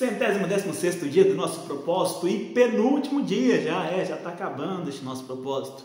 116º dia do nosso propósito e penúltimo dia, já está acabando este nosso propósito.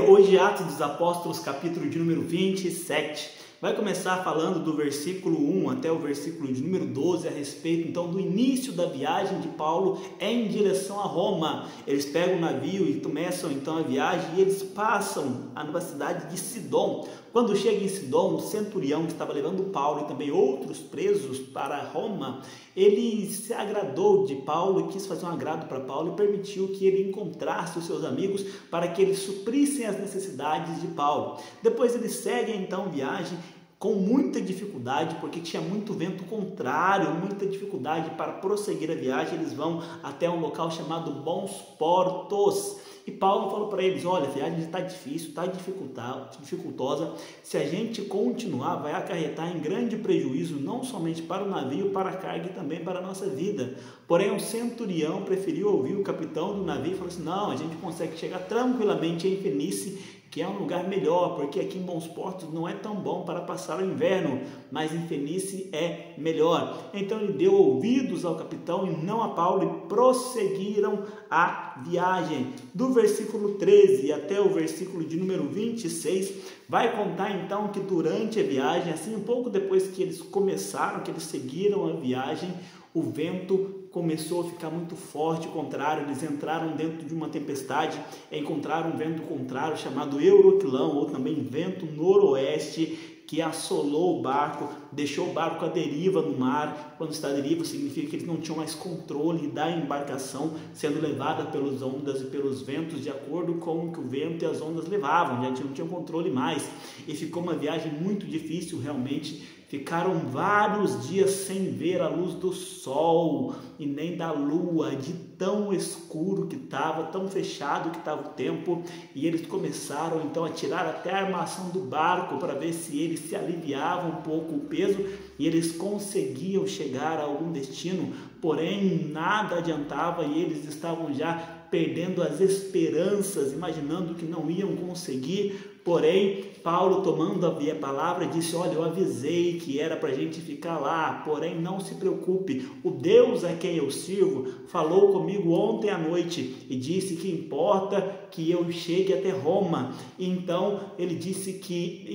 Hoje, Atos dos Apóstolos, capítulo de número 27. Vai começar falando do versículo 1 até o versículo de número 12 a respeito então do início da viagem de Paulo em direção a Roma. Eles pegam o navio e começam então a viagem e eles passam na cidade de Sidom. Quando chega em Sidom, o centurião que estava levando Paulo e também outros presos para Roma, ele se agradou de Paulo e quis fazer um agrado para Paulo e permitiu que ele encontrasse os seus amigos para que eles suprissem as necessidades de Paulo. Depois eles seguem então viagem com muita dificuldade, porque tinha muito vento contrário, muita dificuldade para prosseguir a viagem. Eles vão até um local chamado Bons Portos. E Paulo falou para eles: olha, a viagem está difícil, está dificultosa. Se a gente continuar, vai acarretar em grande prejuízo, não somente para o navio, para a carga e também para a nossa vida. Porém, um centurião preferiu ouvir o capitão do navio e falou assim: não, a gente consegue chegar tranquilamente em Fenice, que é um lugar melhor, porque aqui em Bons Portos não é tão bom para passar o inverno, mas em Fenice é melhor. Então ele deu ouvidos ao capitão e não a Paulo e prosseguiram a viagem. Do versículo 13 até o versículo de número 26, vai contar então que durante a viagem, assim um pouco depois que eles começaram, que eles seguiram a viagem, o vento começou a ficar muito forte, contrário. Eles entraram dentro de uma tempestade, encontraram um vento contrário chamado Euroclão, ou também vento noroeste, que assolou o barco, deixou o barco à deriva no mar. Quando está à deriva, significa que eles não tinham mais controle da embarcação, sendo levada pelas ondas e pelos ventos, de acordo com o que o vento e as ondas levavam, já não tinham controle mais. E ficou uma viagem muito difícil, realmente. Ficaram vários dias sem ver a luz do sol e nem da lua, de tão escuro que estava, tão fechado que estava o tempo. E eles começaram então a tirar até a armação do barco para ver se eles se aliviavam um pouco o peso e eles conseguiam chegar a algum destino. Porém, nada adiantava e eles estavam já perdendo as esperanças, imaginando que não iam conseguir. Porém, Paulo, tomando a palavra, disse: olha, eu avisei que era para a gente ficar lá, porém não se preocupe, o Deus a quem eu sirvo falou comigo ontem à noite e disse que importa que eu chegue até Roma. Então ele disse que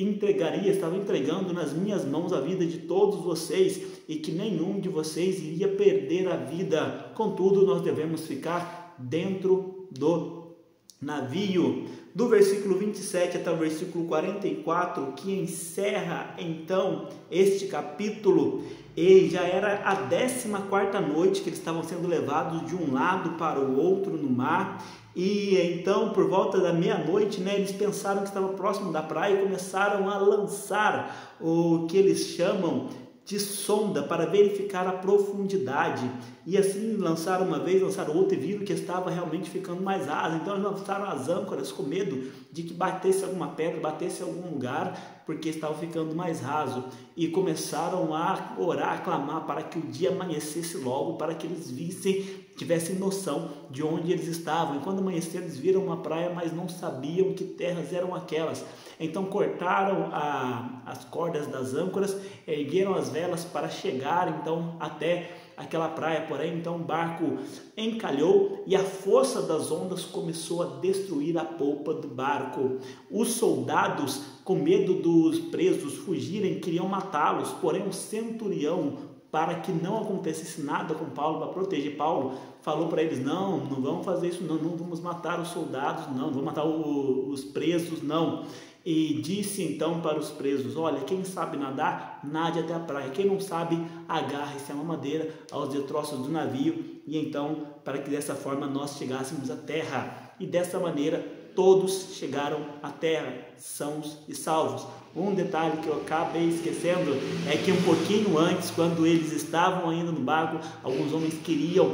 estava entregando nas minhas mãos a vida de todos vocês e que nenhum de vocês iria perder a vida. Contudo, nós devemos ficar dentro do navio. Do versículo 27 até o versículo 44, que encerra então este capítulo, e já era a 14ª noite que eles estavam sendo levados de um lado para o outro no mar. E então, por volta da meia-noite, eles pensaram que estava próximo da praia e começaram a lançar o que eles chamam de sonda para verificar a profundidade. E assim lançaram uma vez, lançaram outra e viram que estava realmente ficando mais raso. Então eles lançaram as âncoras com medo de que batesse alguma pedra, batesse em algum lugar, porque estava ficando mais raso. E começaram a orar, a clamar para que o dia amanhecesse logo, para que eles tivessem noção de onde eles estavam. E quando amanheceram, eles viram uma praia, mas não sabiam que terras eram aquelas. Então cortaram as cordas das âncoras, ergueram as velas para chegar então até aquela praia. Porém, então o barco encalhou e a força das ondas começou a destruir a polpa do barco. Os soldados, com medo dos presos fugirem, queriam matá-los, porém o centurião, para que não acontecesse nada com Paulo, para proteger Paulo, falou para eles: não vamos fazer isso, não vamos matar os soldados, não vamos matar os presos, não. E disse então para os presos: olha, quem sabe nadar, nade até a praia, quem não sabe, agarre-se a uma madeira aos destroços do navio, e então, para que dessa forma nós chegássemos à terra. E dessa maneira todos chegaram à terra, sãos e salvos. Um detalhe que eu acabei esquecendo é que um pouquinho antes, quando eles estavam ainda no barco, alguns homens queriam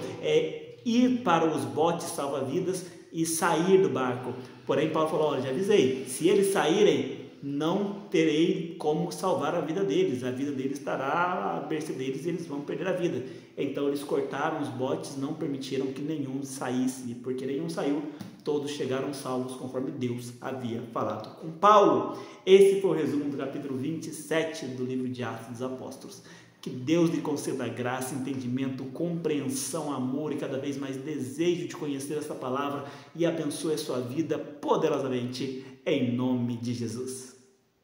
ir para os botes salva-vidas e sair do barco. Porém, Paulo falou: olha, já avisei, se eles saírem, não terei como salvar a vida deles estará à mercê deles e eles vão perder a vida. Então eles cortaram os botes, não permitiram que nenhum saísse, e porque nenhum saiu, todos chegaram salvos conforme Deus havia falado com Paulo. Esse foi o resumo do capítulo 27 do livro de Atos dos Apóstolos. Que Deus lhe conceda graça, entendimento, compreensão, amor e cada vez mais desejo de conhecer essa palavra e abençoe a sua vida poderosamente, em nome de Jesus.